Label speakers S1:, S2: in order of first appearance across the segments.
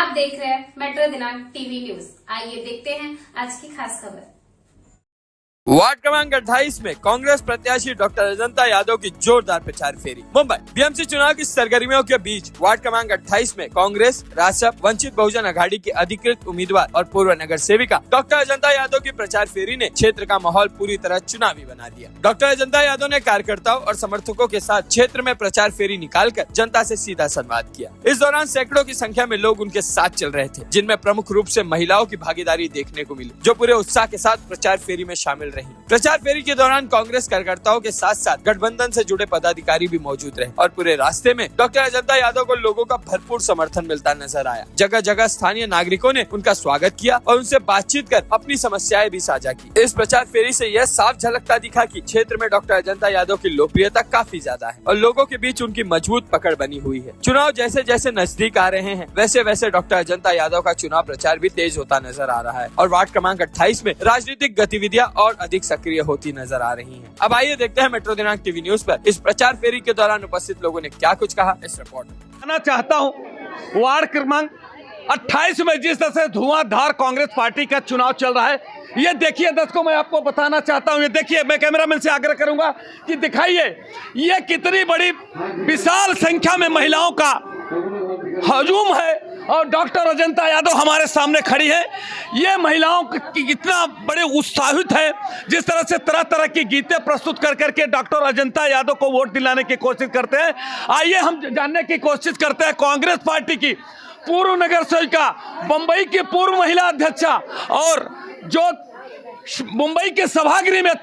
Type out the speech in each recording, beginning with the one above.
S1: आप देख रहे हैं मेट्रो दिनांक टीवी न्यूज। आइए देखते हैं आज की खास खबर।
S2: वार्ड क्रमांक 28 में कांग्रेस प्रत्याशी डॉक्टर अजंता यादव की जोरदार प्रचार फेरी। मुंबई बीएमसी चुनाव की सरगर्मियों के बीच वार्ड क्रमांक 28 में कांग्रेस, रासप, वंचित बहुजन अघाड़ी की अधिकृत उम्मीदवार और पूर्व नगर सेविका डॉक्टर अजंता यादव की प्रचार फेरी ने क्षेत्र का माहौल पूरी तरह चुनावी बना दिया। डॉक्टर अजंता यादव ने कार्यकर्ताओं और समर्थकों के साथ क्षेत्र में प्रचार फेरी निकालकर जनता से सीधा संवाद किया। इस दौरान सैकड़ों की संख्या में लोग उनके साथ चल रहे थे, जिनमें प्रमुख रूप से महिलाओं की भागीदारी देखने को मिली, जो पूरे उत्साह के साथ प्रचार फेरी में शामिल रही। प्रचार फेरी के दौरान कांग्रेस कार्यकर्ताओं के साथ साथ गठबंधन से जुड़े पदाधिकारी भी मौजूद रहे और पूरे रास्ते में डॉक्टर अजंता यादव को लोगों का भरपूर समर्थन मिलता नजर आया। जगह जगह स्थानीय नागरिकों ने उनका स्वागत किया और उनसे बातचीत कर अपनी समस्याएं भी साझा की। इस प्रचार फेरी से यह साफ झलकता दिखा कि क्षेत्र में डॉक्टर अजंता यादव की लोकप्रियता काफी ज्यादा है और लोगों के बीच उनकी मजबूत पकड़ बनी हुई है। चुनाव जैसे जैसे नजदीक आ रहे हैं, वैसे वैसे डॉक्टर अजंता यादव का चुनाव प्रचार भी तेज होता नजर आ रहा है और वार्ड क्रमांक 28 में राजनीतिक गतिविधियां और अधिक सक्रिय होती नजर आ रही हैं। अब आइए देखते हैं मेट्रो दिनांक टीवी न्यूज पर इस प्रचार फेरी के दौरान उपस्थित लोगों ने क्या कुछ कहा। इस रिपोर्ट
S3: कहना चाहता हूं, वार्ड क्रमांक 28 में जिस तरह से धुआंधार कांग्रेस पार्टी का चुनाव चल रहा है, ये देखिए। दर्शकों, मैं आपको बताना चाहता हूं, ये देखिए। मैं कैमरामैन से आग्रह करूंगा कि दिखाइए ये कितनी बड़ी विशाल संख्या में महिलाओं का हजूम है और डॉक्टर अजंता यादव हमारे सामने खड़ी है। ये महिलाओं की कितना बड़े उत्साहित है, जिस तरह से तरह तरह की गीतें प्रस्तुत कर करके डॉक्टर अजंता यादव को वोट दिलाने की कोशिश करते हैं। आइए हम जानने की कोशिश करते हैं कांग्रेस पार्टी की पूर्व नगर सेविका, मुंबई की पूर्व महिला अध्यक्षा और जो मुंबई के सभागृह में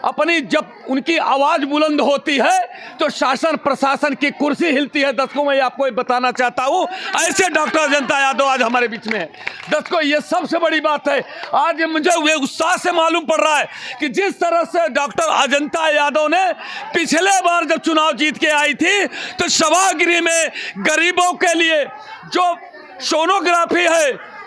S3: अपनी जब उनकी आवाज बुलंद होती है तो शासन प्रशासन की कुर्सी हिलती है। दर्शकों, मैं आपको बताना चाहता हूं, ऐसे डॉक्टर अजंता यादव आज हमारे बीच में है। दर्शकों, ये सबसे बड़ी बात है। आज मुझे ये उत्साह से मालूम पड़ रहा है कि जिस तरह से डॉक्टर अजंता यादव ने पिछले बार जब चुनाव जीत के आई थी तो सभागृह में गरीबों के लिए जो सोनोग्राफी है,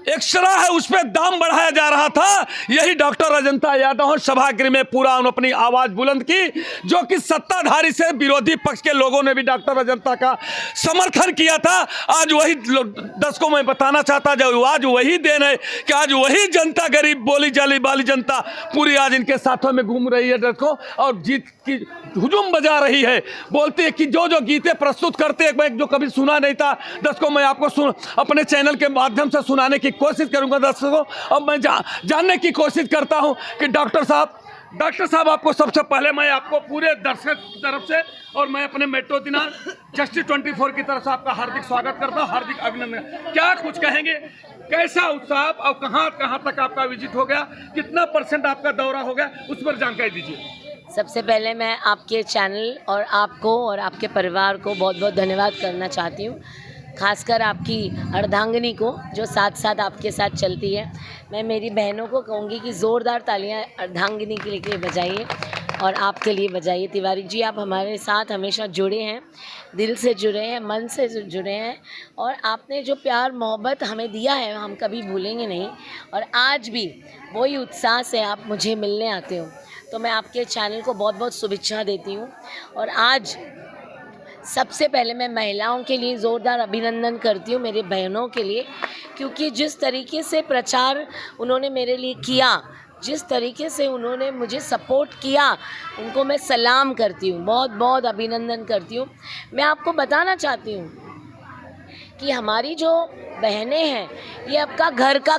S3: एक्सरा है, उस पर दाम बढ़ाया जा रहा था। यही डॉक्टर अजंता यादव सभागृह में पूरा अपनी आवाज बुलंद की, जो कि सत्ताधारी से विरोधी पक्ष के लोगों ने भी डॉक्टर अजंता का समर्थन किया था। आज वही दर्शकों में बताना चाहता जो आज वही देन है कि आज वही जनता, गरीब बोली जाली वाली जनता पूरी आज इनके साथों में घूम रही है दर्शकों, और जीत की हुजूम बजा रही है। बोलती है कि जो जो गीतें प्रस्तुत करते हैं, मैं जो कभी सुना नहीं था दर्शकों, मैं आपको अपने चैनल के माध्यम से सुनाने की कोशिश करूंगा दर्शकों। अब मैं जानने की कोशिश करता हूं कि डॉक्टर साहब आपको सबसे पहले मैं आपको पूरे दर्शक की तरफ से और मैं अपने मेट्रो दिनांक जस्टिस 24 की तरफ से आपका हार्दिक स्वागत करता हूं, हार्दिक अभिनंदन। क्या कुछ कहेंगे, कैसा उत्साह और कहां तक आपका विजिट हो गया, कितना % आपका दौरा हो गया, उस पर जानकारी दीजिए।
S4: सबसे पहले मैं आपके चैनल और आपको और आपके परिवार को बहुत बहुत धन्यवाद करना चाहती हूँ, खासकर आपकी अर्धांगिनी को जो साथ साथ आपके साथ चलती है। मैं मेरी बहनों को कहूँगी कि ज़ोरदार तालियां अर्धांगिनी के लिए बजाइए और आपके लिए बजाइए। तिवारी जी, आप हमारे साथ हमेशा जुड़े हैं, दिल से जुड़े हैं, मन से जुड़े हैं और आपने जो प्यार मोहब्बत हमें दिया है हम कभी भूलेंगे नहीं। और आज भी वही उत्साह से आप मुझे मिलने आते हो, तो मैं आपके चैनल को बहुत बहुत शुभेच्छा देती हूँ। और आज सबसे पहले मैं महिलाओं के लिए ज़ोरदार अभिनंदन करती हूँ, मेरे बहनों के लिए, क्योंकि जिस तरीके से प्रचार उन्होंने मेरे लिए किया, जिस तरीके से उन्होंने मुझे सपोर्ट किया, उनको मैं सलाम करती हूँ, बहुत बहुत अभिनंदन करती हूँ। मैं आपको बताना चाहती हूँ कि हमारी जो बहनें हैं ये आपका घर का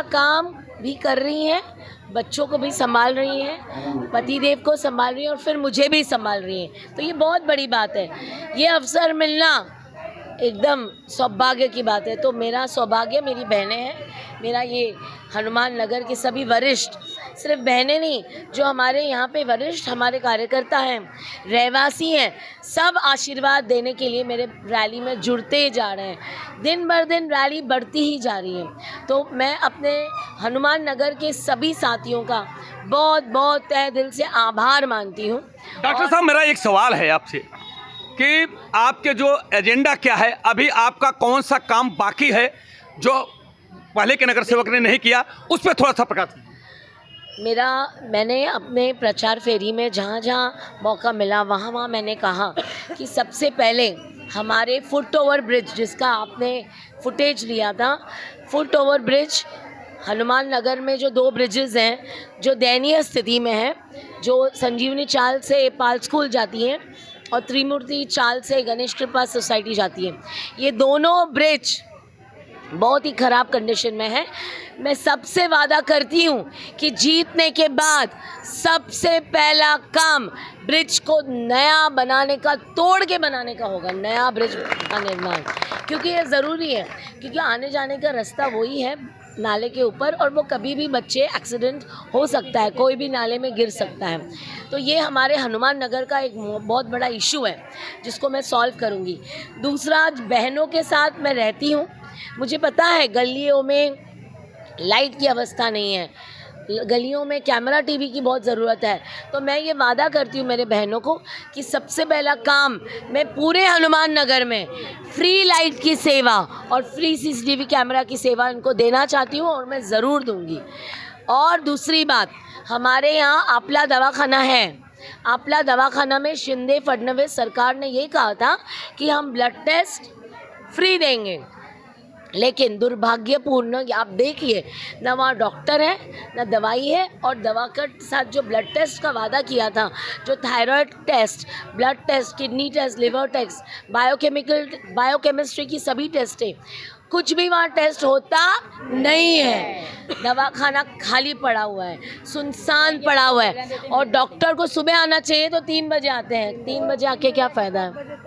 S4: काम भी कर रही हैं, बच्चों को भी संभाल रही हैं, पतिदेव को संभाल रही हैं और फिर मुझे भी संभाल रही हैं। तो ये बहुत बड़ी बात है, ये अवसर मिलना एकदम सौभाग्य की बात है। तो मेरा सौभाग्य मेरी बहनें हैं, मेरा ये हनुमान नगर के सभी वरिष्ठ, सिर्फ बहनें नहीं, जो हमारे यहाँ पे वरिष्ठ हमारे कार्यकर्ता हैं, रहवासी हैं, सब आशीर्वाद देने के लिए मेरे रैली में जुड़ते जा रहे हैं। दिन भर दिन रैली बढ़ती ही जा रही है। तो मैं अपने हनुमान नगर के सभी साथियों का बहुत बहुत तहे दिल से आभार मानती हूँ।
S3: डॉक्टर साहब, मेरा एक सवाल है आपसे कि आपके जो एजेंडा क्या है, अभी आपका कौन सा काम बाकी है जो पहले के नगर सेवक ने नहीं किया, उस पर थोड़ा सा प्रकाश।
S4: मैंने अपने प्रचार फेरी में जहाँ जहाँ मौका मिला वहाँ मैंने कहा कि सबसे पहले हमारे फुट ओवर ब्रिज, जिसका आपने फुटेज लिया था, foot over bridge Hanuman Nagar में जो 2 ब्रिजेज़ हैं जो दयनीय स्थिति में हैं, जो संजीवनी चाल से पाल स्कूल जाती हैं और त्रिमूर्ति चाल से गणेश कृपा सोसाइटी जाती है, ये दोनों ब्रिज बहुत ही ख़राब कंडीशन में है। मैं सबसे वादा करती हूँ कि जीतने के बाद सबसे पहला काम ब्रिज को नया बनाने का, तोड़ के बनाने का होगा, नया ब्रिज का निर्माण, क्योंकि ये ज़रूरी है, क्योंकि आने जाने का रास्ता वही है नाले के ऊपर, और वो कभी भी बच्चे एक्सीडेंट हो सकता है, कोई भी नाले में गिर सकता है। तो ये हमारे हनुमान नगर का एक बहुत बड़ा इशू है जिसको मैं सॉल्व करूँगी। दूसरा, बहनों के साथ मैं रहती हूँ, मुझे पता है गलियों में लाइट की अवस्था नहीं है, गलियों में कैमरा टीवी की बहुत ज़रूरत है। तो मैं ये वादा करती हूँ मेरे बहनों को कि सबसे पहला काम मैं पूरे हनुमान नगर में फ्री लाइट की सेवा और फ्री सीसीटीवी कैमरा की सेवा इनको देना चाहती हूँ, और मैं ज़रूर दूँगी। और दूसरी बात, हमारे यहाँ आपला दवाखाना है, आपला दवाखाना में शिंदे फडणवीस सरकार ने ये कहा था कि हम ब्लड टेस्ट फ्री देंगे, लेकिन दुर्भाग्यपूर्ण आप देखिए ना वहाँ डॉक्टर है ना दवाई है, और दवा के साथ जो ब्लड टेस्ट का वादा किया था, जो thyroid test, blood test, kidney test, liver test, biochemistry की सभी टेस्टें, कुछ भी वहाँ टेस्ट होता नहीं है। दवाखाना खाली पड़ा हुआ है, सुनसान पड़ा हुआ है, और डॉक्टर को सुबह आना चाहिए तो 3 बजे आते हैं। 3 बजे आके क्या फ़ायदा है?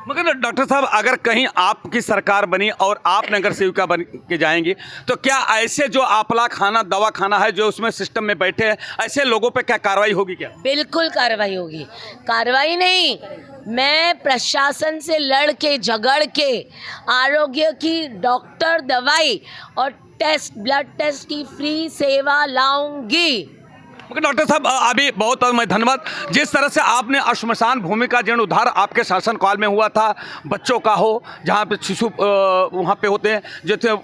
S3: मगर डॉक्टर साहब, अगर कहीं आपकी सरकार बनी और आप नगर सेविका बन के जाएंगी, तो क्या ऐसे जो आपला खाना दवा खाना है जो उसमें सिस्टम में बैठे हैं, ऐसे लोगों पे क्या कार्रवाई होगी? क्या
S4: बिल्कुल कार्रवाई होगी। कार्रवाई नहीं, मैं प्रशासन से लड़ के झगड़ के आरोग्य की डॉक्टर, दवाई और टेस्ट, ब्लड टेस्ट की फ्री सेवा लाऊंगी।
S3: डॉक्टर साहब, अभी बहुत मैं धन्यवाद, जिस तरह से आपने श्मशान भूमि का जीर्णोद्धार आपके शासनकाल में हुआ था, बच्चों का हो, जहाँ पे शिशु वहाँ पे होते हैं, जैसे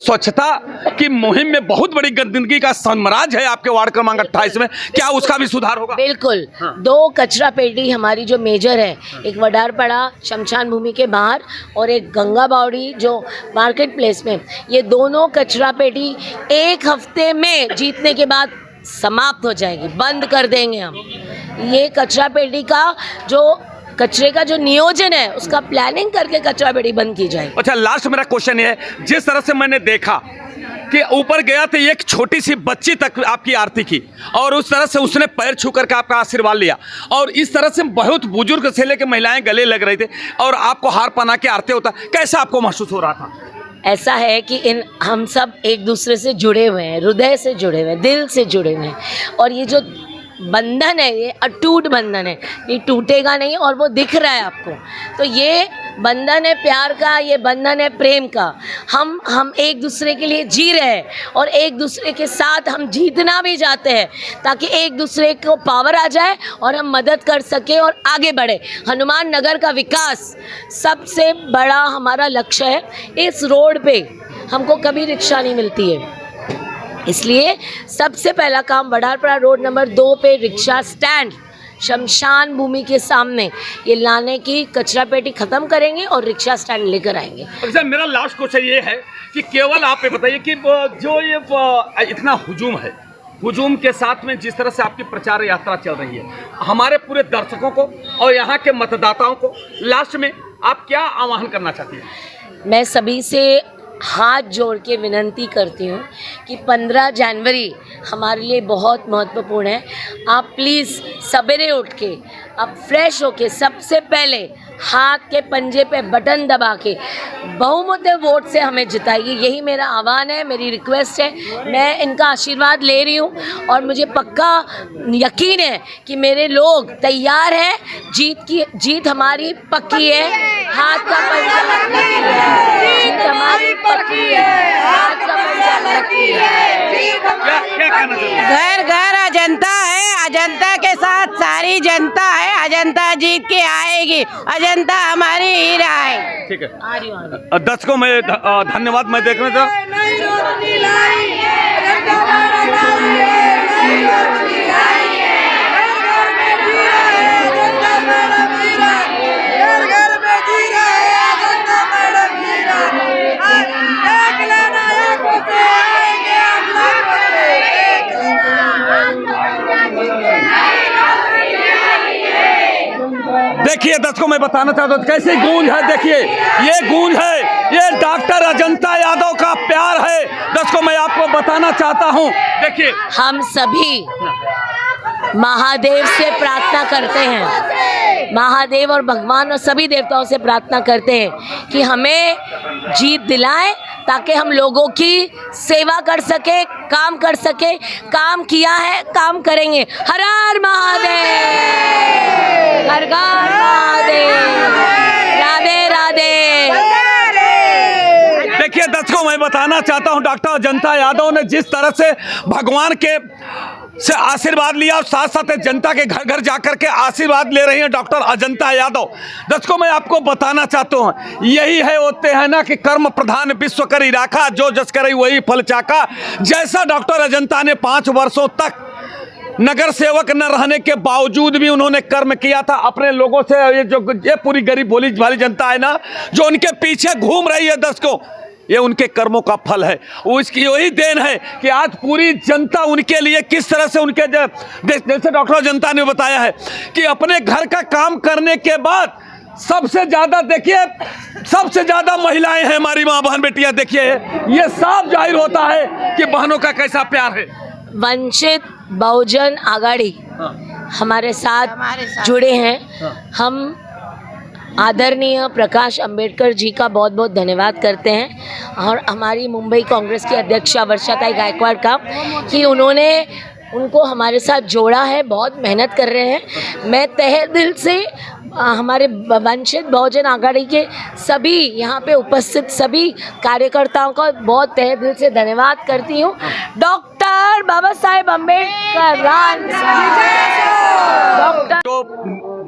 S3: स्वच्छता की मुहिम में बहुत बड़ी गंदगी का साम्राज्य है आपके वार्ड क्रमांक 28 में, क्या उसका भी सुधार होगा?
S4: बिल्कुल। 2 कचरा पेटी हमारी जो मेजर है, एक वडारपड़ा शमशान भूमि के बाहर और एक गंगा बावड़ी जो मार्केट प्लेस में, ये दोनों कचरा पेटी 1 हफ्ते में जीतने के बाद समाप्त हो जाएगी, बंद कर देंगे हम। ये कचरा पेटी का जो कचरे का जो नियोजन है, उसका प्लानिंग करके कचरा पेटी बंद की जाएगी।
S3: अच्छा, लास्ट मेरा क्वेश्चन है, जिस तरह से मैंने देखा कि ऊपर गया तो एक छोटी सी बच्ची तक आपकी आरती की, और उस तरह से उसने पैर छू करके आपका आशीर्वाद लिया, और इस तरह से बहुत बुजुर्ग से लेकर महिलाएं गले लग रही थे और आपको हार पहना के आरती होता, कैसा आपको महसूस हो रहा था?
S4: ऐसा है कि हम सब एक दूसरे से जुड़े हुए हैं, हृदय से जुड़े हुए हैं, दिल से जुड़े हुए हैं, और ये जो बंधन है, ये अटूट बंधन है, ये टूटेगा नहीं, और वो दिख रहा है आपको। तो ये बंधन है प्यार का, ये बंधन है प्रेम का। हम एक दूसरे के लिए जी रहे हैं, और एक दूसरे के साथ हम जीतना भी चाहते हैं, ताकि एक दूसरे को पावर आ जाए और हम मदद कर सकें और आगे बढ़े। हनुमान नगर का विकास सबसे बड़ा हमारा लक्ष्य है। इस रोड पे हमको कभी रिक्शा नहीं मिलती है, इसलिए सबसे पहला काम वडारपड़ा रोड नंबर 2 पे रिक्शा स्टैंड शमशान भूमि के सामने ये लाने की कचरा पेटी खत्म करेंगे और रिक्शा स्टैंड लेकर आएंगे।
S3: अच्छा, मेरा लास्ट क्वेश्चन ये है कि केवल आप ये बताइए कि जो ये इतना हुजूम है, हुजूम के साथ में जिस तरह से आपकी प्रचार यात्रा चल रही है, हमारे पूरे दर्शकों को और यहाँ के मतदाताओं को लास्ट में आप क्या आह्वान करना चाहती हैं?
S4: मैं सभी से हाथ जोड़ के विनंती करती हूँ कि 15 जनवरी हमारे लिए बहुत महत्वपूर्ण है। आप प्लीज़ सवेरे उठ के, आप फ्रेश होके, सबसे पहले हाथ के पंजे पे बटन दबा के बहुमत वोट से हमें जिताइए। यही मेरा आह्वान है, मेरी रिक्वेस्ट है। मैं इनका आशीर्वाद ले रही हूँ और मुझे पक्का यकीन है कि मेरे लोग तैयार हैं। जीत हमारी पक्की है। हाथ का पंजा लकी है, जीत हमारी पक्की है। हाथ का पंजा लकी है।
S5: घर घर अजंता है, अजंता के साथ सारी जनता है। अजंता जीत के आएगी, अजंता हमारी हीरा है।
S3: ठीक है दर्शकों, मैं धन्यवाद। मैं देखने था
S6: घर घर
S3: देखिए दर्शकों, मैं बताना चाहता हूँ कैसी गूंज है। देखिए ये गूंज है, ये डॉक्टर अजंता यादव का प्यार है। दर्शकों, मैं आपको बताना चाहता हूँ, देखिए
S4: हम सभी महादेव से प्रार्थना करते हैं, महादेव और भगवान और सभी देवताओं से प्रार्थना करते हैं कि हमें जीत दिलाएं, ताकि हम लोगों की सेवा कर सके, काम कर सके। काम किया है, काम करेंगे। हर हर महादेव, हर हर महादेव, राधे राधे।
S3: देखिए दर्शकों, मैं बताना चाहता हूं दॉक्टर अजंता यादव ने जिस तरह से भगवान के से आशीर्वाद लिया और साथ साथ जनता के घर घर जाकर के आशीर्वाद ले रही हैं डॉक्टर अजंता यादव। दर्शकों, मैं आपको बताना चाहता हूं, यही है होते हैं ना कि कर्म प्रधान विश्व करी राखा, जो जस करे वही फल चाका। जैसा डॉक्टर अजंता ने 5 वर्षों तक नगर सेवक न रहने के बावजूद भी उन्होंने कर्म किया था अपने लोगों से। ये पूरी गरीब भोली भाली जनता है ना, जो उनके पीछे घूम रही है, दर्शकों ये उनके कर्मों का फल है। उसकी वही देन है कि आज पूरी जनता उनके लिए किस तरह से उनके जैसे डॉक्टर अजंता ने बताया है कि अपने घर का काम करने के बाद सबसे ज्यादा, देखिए सबसे ज्यादा महिलाएं हैं हमारी माँ बहन बेटियां। देखिए ये साफ जाहिर होता है कि बहनों का कैसा प्यार है।
S4: वंचित बहुजन आघाड़ी हमारे साथ जुड़े हैं। हम आदरणीय प्रकाश अंबेडकर जी का बहुत बहुत धन्यवाद करते हैं, और हमारी मुंबई कांग्रेस की अध्यक्षा वर्षाताई गायकवाड़ का, कि उन्होंने उनको हमारे साथ जोड़ा है। बहुत मेहनत कर रहे हैं। मैं तहे दिल से हमारे वंचित बहुजन आघाड़ी के सभी यहाँ पे उपस्थित सभी कार्यकर्ताओं का बहुत तहे दिल से धन्यवाद करती हूँ। डॉक्टर बाबा साहेब अम्बेडकर
S3: तो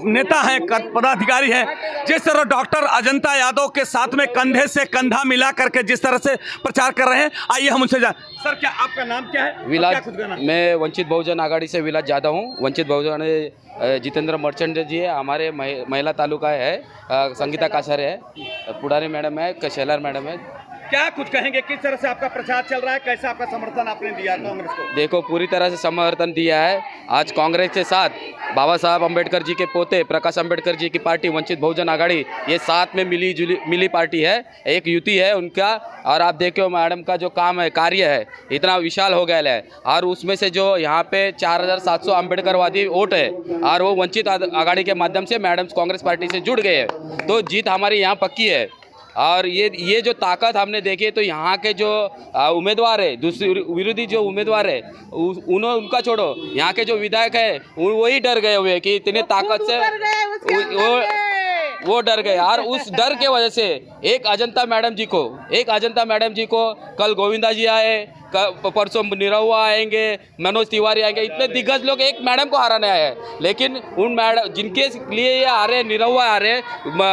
S3: नेता हैं, पदाधिकारी हैं, जिस तरह डॉक्टर अजंता यादव के साथ में कंधे से कंधा मिला करके जिस तरह से प्रचार कर रहे हैं, आइए हम उनसे जान। सर, क्या आपका नाम क्या है?
S6: विलास, मैं वंचित बहुजन आघाड़ी से विलास यादव हूँ। वंचित बहुजन जितेंद्र मर्चेंट जी है, हमारे महिला तालुका है, संगीता कासर है, पुडारी मैडम है, कशेलर मैडम है।
S3: क्या कुछ कहेंगे, किस तरह से आपका प्रचार चल रहा है, कैसा आपका समर्थन आपने दिया कांग्रेस को?
S6: देखो, पूरी तरह से समर्थन दिया है। आज कांग्रेस के साथ बाबा साहब अम्बेडकर जी के पोते प्रकाश अम्बेडकर जी की पार्टी वंचित बहुजन आघाड़ी, ये साथ में मिली पार्टी है, एक युति है उनका। और आप देखो मैडम का जो काम है, कार्य है, इतना विशाल हो गया है। और उसमें से जो यहाँ पे 4700 अम्बेडकरवादी वोट है, और वो वंचित आघाड़ी के माध्यम से मैडम कांग्रेस पार्टी से जुड़ गए हैं, तो जीत हमारी यहाँ पक्की है। और ये जो ताकत हमने देखी, तो यहाँ के जो उम्मीदवार है, दूसरी विरोधी जो उम्मीदवार है, उनका छोड़ो, यहाँ के जो विधायक है वही डर गए हुए कि इतनी ताकत से वो डर गए। और उस डर के वजह से एक अजंता मैडम जी को कल गोविंदा जी आए, परसों निरहुआ आएंगे, मनोज तिवारी आएंगे, इतने दिग्गज लोग एक मैडम को हराने आए हैं। लेकिन उन मैडम जिनके लिए ये आ रहे, निरहुआ आ रहे,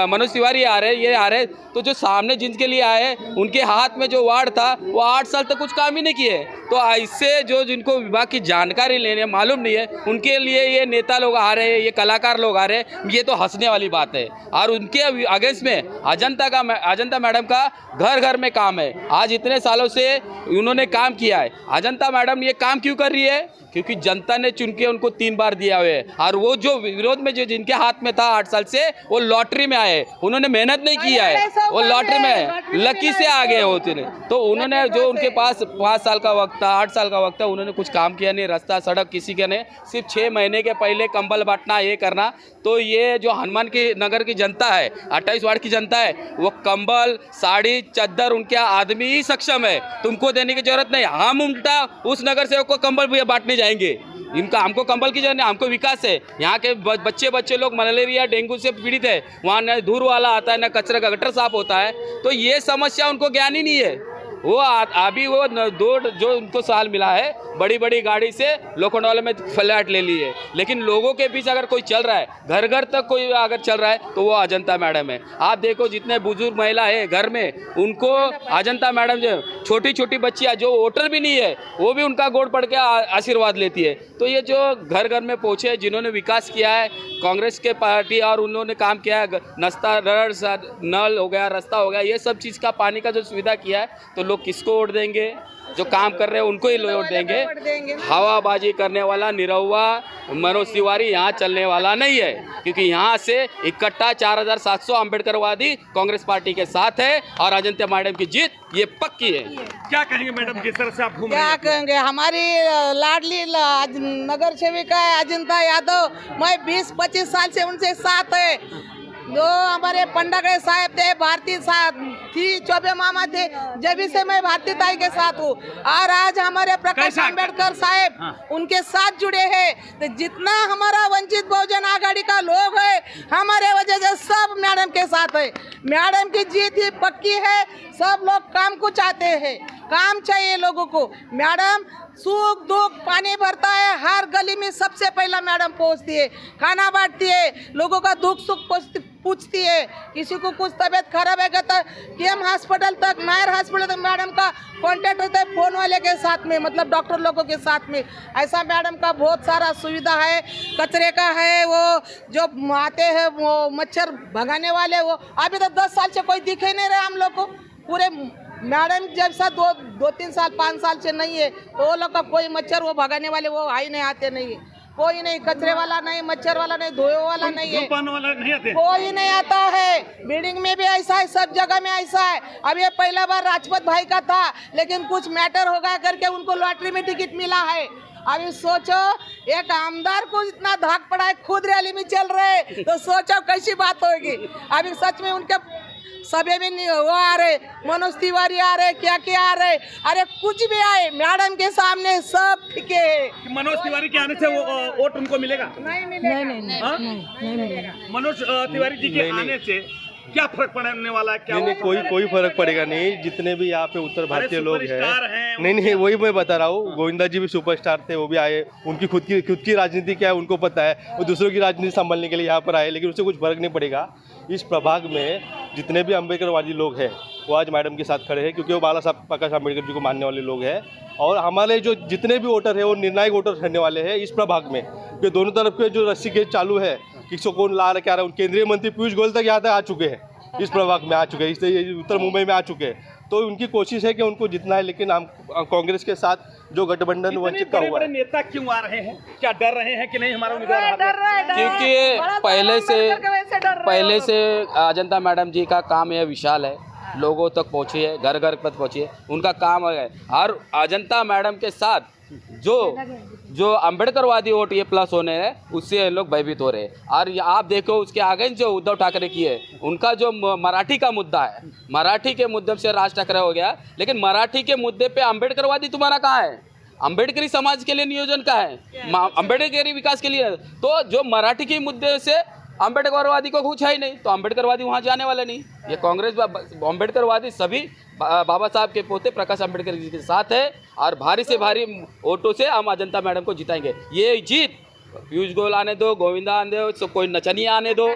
S6: मनोज तिवारी आ रहे, ये आ रहे, तो जो सामने जिनके लिए आए, उनके हाथ में जो वार्ड था वो 8 साल तक कुछ काम ही नहीं किए। तो ऐसे जो जिनको विभाग की जानकारी लेने मालूम नहीं है, उनके लिए ये नेता लोग आ रहे हैं, ये कलाकार लोग आ रहे हैं, ये तो हंसने वाली बात है। और उनके अगेंस्ट में अजंता मैडम का घर घर में काम है। आज इतने सालों से उन्होंने काम किया है। अजंता मैडम ये काम क्यों कर रही है? क्योंकि जनता ने चुन के उनको 3 बार दिया हुआ है। और वो जो विरोध में जो जिनके हाथ में था 8 साल से, वो लॉटरी में आए, उन्होंने मेहनत नहीं किया है, वो लॉटरी में लकी से आ गए होते ने। तो उन्होंने जो उनके पास 5 साल का वक्त था, 8 साल का वक्त था, उन्होंने कुछ काम किया नहीं, रास्ता सड़क किसी के नहीं, सिर्फ 6 महीने के पहले कंबल बांटना, ये करना। तो ये जो हनुमान की नगर की जनता है, 28 वार्ड की जनता है, वो कंबल, साड़ी, चद्दर, उनके आदमी ही सक्षम है, तुमको देने की जरूरत नहीं। हम उल्टा उस नगर सेवक को कंबल भी बांटने जाएंगे। इनका हमको कंबल की जरूरत नहीं, हमको विकास है। यहाँ के बच्चे लोग मलेरिया डेंगू से पीड़ित है, वहाँ न धूल वाला आता है, न कचरा का गटर साफ होता है। तो ये समस्या उनको ज्ञान ही नहीं है। वो अभी वो 2 जो उनको साल मिला है, बड़ी बड़ी गाड़ी से लोखंडवाले में फ्लैट ले लिए। लेकिन लोगों के बीच अगर कोई चल रहा है, घर घर तक कोई अगर चल रहा है, तो वो अजंता मैडम है। आप देखो जितने बुजुर्ग महिला है घर में, उनको अजंता मैडम जो छोटी छोटी बच्चियाँ जो वोटर भी नहीं है, वो भी उनका गोड़ पड़ के आशीर्वाद लेती है। तो ये जो घर घर में पहुँचे, जिन्होंने विकास किया है कांग्रेस के पार्टी, और उन्होंने काम किया है, नल हो गया, रास्ता हो गया, ये सब चीज़ का पानी का जो सुविधा किया है, तो लोग किसको वोट देंगे? जो काम कर रहे हैं उनको ही वोट देंगे। हवाबाजी करने वाला निरहुआ मनोज तिवारी यहाँ चलने वाला नहीं है, क्योंकि यहाँ से इकट्ठा 4700 अम्बेडकरवादी कांग्रेस पार्टी के साथ है और अजंता मैडम की जीत ये पक्की है।
S3: क्या कहेंगे मैडम, जिस तरह से आप घूम रहे
S5: क्या
S3: हैं?
S5: कहेंगे, हमारी लाडली नगर सेविका है अजंता यादव। मैं 20-25 साल से उनसे साथ है। जो हमारे पंडागढ़ साहब थे, भारती साहब थी, चौबे मामा थे, जब से मैं भारती ताई के साथ हूँ। और आज हमारे प्रकाश अम्बेडकर साहब उनके साथ जुड़े हैं। तो जितना हमारा वंचित बहुजन आघाड़ी का लोग है, हमारे वजह से सब मैडम के साथ है। मैडम की जीत ही पक्की है। सब लोग काम को चाहते हैं, काम चाहिए लोगों को। मैडम सुख दुख पानी भरता है, हर गली में सबसे पहला मैडम पहुंचती है, खाना बांटती है, लोगों का दुख सुख पूछती है। किसी को कुछ तबीयत खराब है तो केएम हॉस्पिटल तक, नायर हॉस्पिटल तक मैडम का कांटेक्ट होता है फोन वाले के साथ में, मतलब डॉक्टर लोगों के साथ में। ऐसा मैडम का बहुत सारा सुविधा है। कचरे का है, वो जो आते हैं वो मच्छर भगाने वाले, वो अभी तो 10 साल से कोई दिखे नहीं रहे हम लोग को। पूरे मैडम जब सा 2-3 साल 5 साल से नहीं है, तो वो लोग का कोई मच्छर वो भगाने वाले वो आई नहीं, आते नहीं है। कोई नहीं, कचरे वाला नहीं, मच्छर वाला नहीं, धोए वाला नहीं है,
S3: वाला नहीं आते,
S5: कोई नहीं आता है। बिल्डिंग में भी ऐसा है, सब जगह में ऐसा है। अब ये पहला बार राजपत भाई का था, लेकिन कुछ मैटर हो गया करके उनको लॉटरी में टिकट मिला है। अभी सोचो, एक आमदार को इतना धाक पड़ा है, खुद रैली में चल रहे, तो सोचो कैसी बात होगी। अभी सच में उनके सभी में वो आ रहे, मनोज तिवारी आ रहे, क्या क्या आ रहे, अरे कुछ भी आए, मैडम के सामने सब फीके है।
S3: मनोज तिवारी के आने से वो वोट उनको मिलेगा?
S5: नहीं मिलेगा,
S3: नहीं मिलेगा। मनोज तिवारी जी के आने से क्या फर्क पड़ने वाला है? क्या
S7: कोई फर्क पड़ेगा नहीं। जितने भी यहाँ पे उत्तर भारतीय लोग हैं, नहीं वही मैं बता रहा हूँ। गोविंदा जी भी सुपरस्टार थे, वो भी आए, उनकी खुद की राजनीति क्या है उनको पता है, वो दूसरों की राजनीति संभालने के लिए यहाँ पर आए, लेकिन उससे कुछ फर्क नहीं पड़ेगा। इस प्रभाग में जितने भी अम्बेडकरवादी लोग हैं वो आज मैडम के साथ खड़े हैं, क्योंकि वो बाला साहब प्रकाश अम्बेडकर जी को मानने वाले लोग हैं। और हमारे जो जितने भी वोटर हैं वो निर्णायक वोटर रहने वाले हैं इस प्रभाग में, क्योंकि दोनों तरफ के जो रस्सी खेच चालू है, किसको कौन ला रहा क्या रहा है। केंद्रीय मंत्री पीयूष गोयल तक यहाँ तक आ चुके हैं, इस प्रभाग में आ चुके हैं, इसलिए उत्तर मुंबई में आ चुके हैं। तो उनकी कोशिश है कि उनको जितना है, लेकिन हम कांग्रेस के साथ जो गठबंधन वंचित का हुआ है।
S3: नेता क्यों आ रहे हैं? क्या डर रहे हैं कि नहीं हमारा उम्मीदवार?
S6: क्योंकि पहले से अजंता मैडम जी का काम यह विशाल है, लोगों तक पहुँचिए, घर घर तक पहुँचिए, उनका काम है। और अजंता मैडम के साथ जो अम्बेडकरवादी वोट ये प्लस होने हैं, उससे ये लोग भयभीत हो रहे हैं। और आप देखो उसके आगे जो उद्धव ठाकरे की है, उनका जो मराठी का मुद्दा है, मराठी के मुद्दे से राज ठाकरे हो गया, लेकिन मराठी के मुद्दे पे अम्बेडकरवादी तुम्हारा कहाँ है? अम्बेडकरी समाज के लिए नियोजन का है, अम्बेडकरी विकास के लिए। तो जो मराठी के मुद्दे से अम्बेडकरवादी को कुछ है ही नहीं, तो अम्बेडकरवादी वहाँ जाने वाले नहीं। ये कांग्रेस अम्बेडकरवादी सभी बाबा साहब के पोते प्रकाश अम्बेडकर जी के साथ है, और भारी से भारी वोटों से हम अजंता मैडम को जिताएंगे। ये जीत पीयूष गोयल आने दो, गोविंदा आने दो, तो कोई नचनिया आने दो,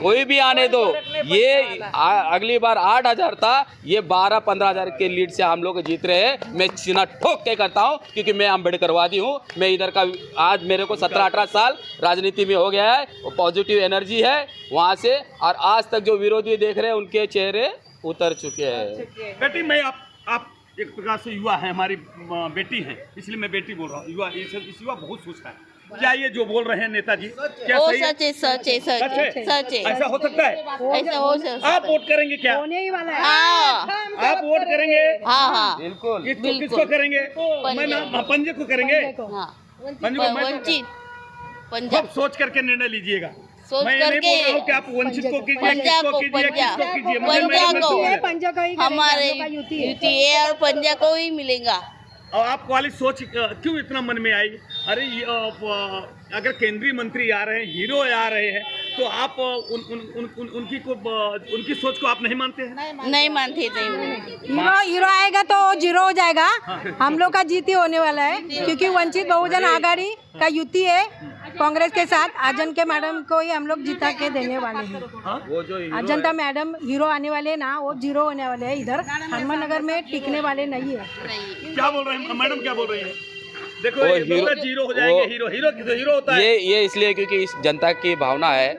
S6: कोई भी आने दो, ये अगली बार 8,000 था, ये 12-15 हज़ार के लीड से हम लोग जीत रहे हैं। मैं सीना ठोक के करता हूँ, क्योंकि मैं अम्बेडकरवादी हूँ। मैं इधर का आज मेरे को 17-18 साल राजनीति में हो गया है, वो पॉजिटिव एनर्जी है वहाँ से, और आज तक जो विरोधी देख रहे हैं उनके चेहरे उतर चुके हैं।
S3: बेटी, मैं आप एक प्रकार से युवा है, हमारी बेटी है, इसलिए मैं बेटी बोल रहा हूँ। युवा इस युवा बहुत सोचता है। क्या ये जो बोल रहे हैं नेताजी क्या सही है?
S8: सच है।
S3: ऐसा हो सकता है?
S8: ऐसा हो सकता है।
S3: आप वोट करेंगे क्या?
S5: होने ही वाला है।
S8: हाँ,
S3: आप वोट करेंगे?
S8: हाँ,
S6: बिल्कुल।
S3: किसको करेंगे? मैं ना पंजे को करेंगे।
S8: हाँ,
S3: पंजे को
S8: वंचित
S3: खूब
S8: पंजाब
S3: सोच करके निर्णय लीजिएगा।
S8: सोच
S3: मैं नहीं
S8: करके
S3: बोल रहा हूँ कि आप वंचित को कीजिए,
S8: पंजाब
S3: किसको
S8: को,
S3: कीजिए, किसको कीजिए,
S8: पंजाब को हमारे यूटी है और पंजाब को ही मिलेगा।
S3: और आपको वाली सोच क्यों इतना मन में आई? अरे अगर केंद्रीय मंत्री आ रहे हैं, हीरो आ रहे हैं, तो आप उनकी सोच को आप नहीं मानते हैं?
S8: नहीं मानते
S5: हीरो आएगा तो जीरो हो जाएगा। हम लोग का जीत ही होने वाला है, क्योंकि वंचित बहुजन आघाड़ी का युति है कांग्रेस के साथ। अजंता मैडम को ही हम लोग जिता के देने वाले हैं।
S3: वो जो
S5: अजंता मैडम हीरो आने वाले ना, वो जीरो होने वाले हैं। इधर हनुमान नगर में टिकने वाले नहीं है।
S3: क्या बोल रहे हैं मैडम, क्या बोल रही है? देखो
S6: वो
S3: ये
S6: हीरो
S3: जीरो हो जाएंगे, हीरो हीरो हीरो होता है।
S6: ये इसलिए क्योंकि इस जनता की भावना है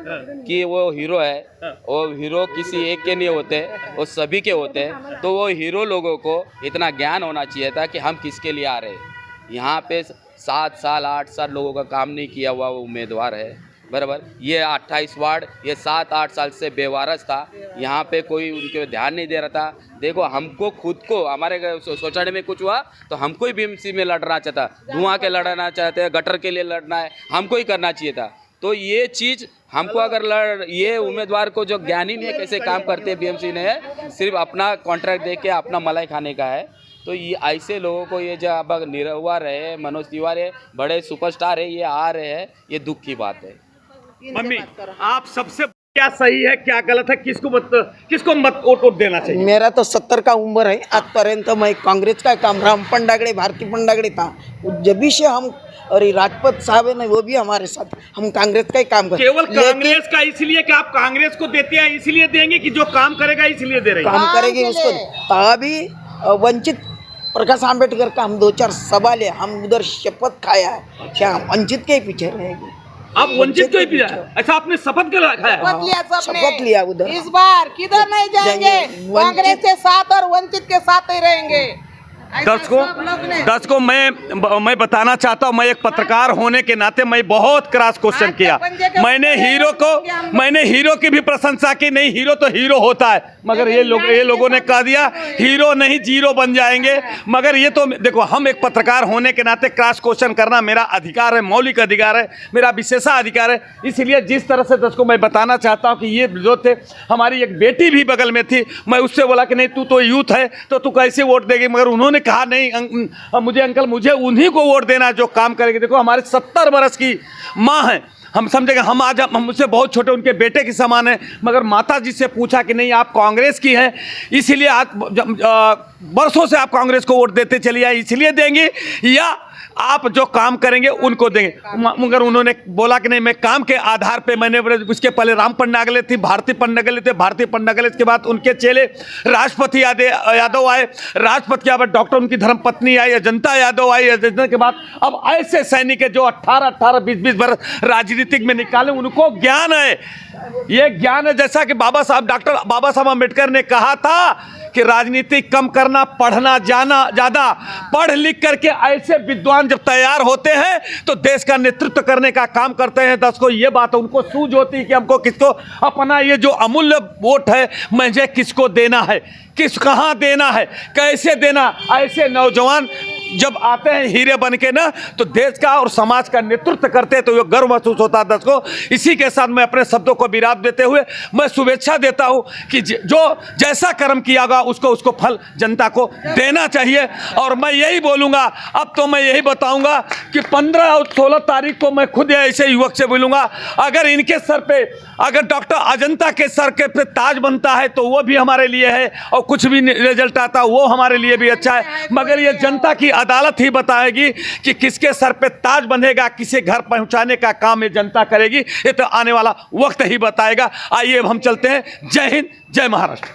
S6: कि वो हीरो है, वो हीरो किसी एक के नहीं होते, वो सभी के होते हैं। तो वो हीरो लोगों को इतना ज्ञान होना चाहिए था कि हम किसके लिए आ रहे हैं। यहाँ पे 7 साल 8 साल लोगों का काम नहीं किया हुआ वो उम्मीदवार है, बराबर। ये 28 वार्ड ये 7-8 साल से बेवारस था, यहाँ पे कोई उनके ध्यान नहीं दे रहा था। देखो हमको खुद को हमारे सोसाइटी में कुछ हुआ तो हमको ही बीएमसी में लड़ना चाहता, धुआं के लड़ना चाहते हैं, गटर के लिए लड़ना है, हमको ही करना चाहिए था। तो ये चीज़ हमको अगर ये उम्मीदवार को जो ज्ञान ही नहीं है कैसे काम करते हैं बीएमसी ने, सिर्फ अपना कॉन्ट्रैक्ट दे के अपना मलाई खाने का है। तो ये ऐसे लोगों को ये जो अब निरहुआ रहे, मनोज तिवारी बड़े सुपरस्टार है, ये आ रहे हैं, ये दुख की बात है।
S3: मम्मी आप सबसे क्या सही है क्या गलत है, किसको मत वोट देना चाहिए?
S9: मेरा तो 70 का उम्र है, आजपर्यंत मैं कांग्रेस का काम, राम पंडागड़े भारती पंडागड़े था जब से हम, और ये राजपत साहब है ना वो भी हमारे साथ, हम कांग्रेस का ही काम करते।
S3: केवल कांग्रेस का इसलिए कि आप कांग्रेस को देते हैं इसलिए देंगे कि जो काम करेगा इसलिए दे रहे हैं?
S9: काम करेगी उसको। तभी वंचित प्रकाश आम्बेडकर का हम 2-4 सवाल है, हम उधर शपथ खाया है क्या हम वंचित के पीछे रहेंगे।
S3: आप वंचित को ही पिया? अच्छा आपने शपथ के खाया?
S9: शपथ लिया उधर।
S5: इस बार किधर नहीं जाएंगे, कांग्रेस के साथ और वंचित के साथ ही रहेंगे।
S3: दर्शकों मैं बताना चाहता हूँ, मैं एक पत्रकार होने के नाते मैं बहुत क्रॉस क्वेश्चन किया। मैंने हीरो की भी प्रशंसा की, नहीं हीरो तो हीरो होता है, मगर ये लोगों ने कह दिया हीरो नहीं जीरो बन जाएंगे। मगर ये तो देखो, हम एक पत्रकार होने के नाते क्रॉस क्वेश्चन करना मेरा अधिकार है, मौलिक अधिकार है, मेरा विशेषाधिकार है। इसलिए जिस तरह से दर्शकों मैं बताना चाहता हूँ कि ये जो थे, हमारी एक बेटी भी बगल में थी, मैं उससे बोला कि नहीं तू तो यूथ है तो तू कैसे वोट देगी, मगर उन्होंने कहा नहीं मुझे अंकल मुझे उन्हीं को वोट देना जो काम करेंगे। देखो हमारे 70 बरस की माँ हैं, हम समझेंगे हम आज हम मुझसे बहुत छोटे उनके बेटे के समान हैं, मगर माता जी से पूछा कि नहीं आप कांग्रेस की हैं इसीलिए आज बरसों से आप कांग्रेस को वोट देते चलिए आए इसलिए देंगे या आप जो काम करेंगे उनको देंगे। मगर उन्होंने बोला कि नहीं मैं काम के आधार पे, मैंने उसके पहले राम पंडागले थी, भारती पंडागले थे, भारती पंडागले के बाद उनके चेले राष्ट्रपति यादव आए, राष्ट्रपति के बाद डॉक्टर उनकी धर्मपत्नी आई, अजंता यादव आई, अजंता के बाद अब ऐसे सैनिक है जो 18-18 20-20 वर्ष राजनीतिक में निकाले, उनको ज्ञान है। ये ज्ञान है जैसा कि डॉक्टर बाबा साहब अम्बेडकर ने कहा था कि राजनीति कम करना, पढ़ना ज्यादा, पढ़ लिख करके ऐसे विद्वान जब तैयार होते हैं तो देश का नेतृत्व करने का काम करते हैं। दर्शकों ये बात उनको सूझ होती है कि हमको किसको अपना ये जो अमूल्य वोट है मुझे किसको देना है, कहाँ देना है, कैसे देना। ऐसे नौजवान जब आते हैं हीरे बन के ना तो देश का और समाज का नेतृत्व करते हैं तो ये गर्व महसूस होता है। दर्शकों इसी के साथ मैं अपने शब्दों को विराम देते हुए मैं शुभेच्छा देता हूं कि जो जैसा कर्म किया होगा उसको फल जनता को देना चाहिए। और मैं यही बोलूंगा, अब तो मैं यही बताऊंगा कि 15 और 16 तारीख को मैं खुद ऐसे युवक से बोलूंगा, अगर इनके सर पे, अगर डॉक्टर अजंता के सर के पे ताज बनता है तो वो भी हमारे लिए है, और कुछ भी रिजल्ट आता वो हमारे लिए भी अच्छा है। मगर ये जनता की अदालत ही बताएगी कि किसके सर पे ताज बंधेगा, किसे घर पहुंचाने का काम ये जनता करेगी, ये तो आने वाला वक्त ही बताएगा। आइए अब हम चलते हैं। जय हिंद, जय महाराष्ट्र।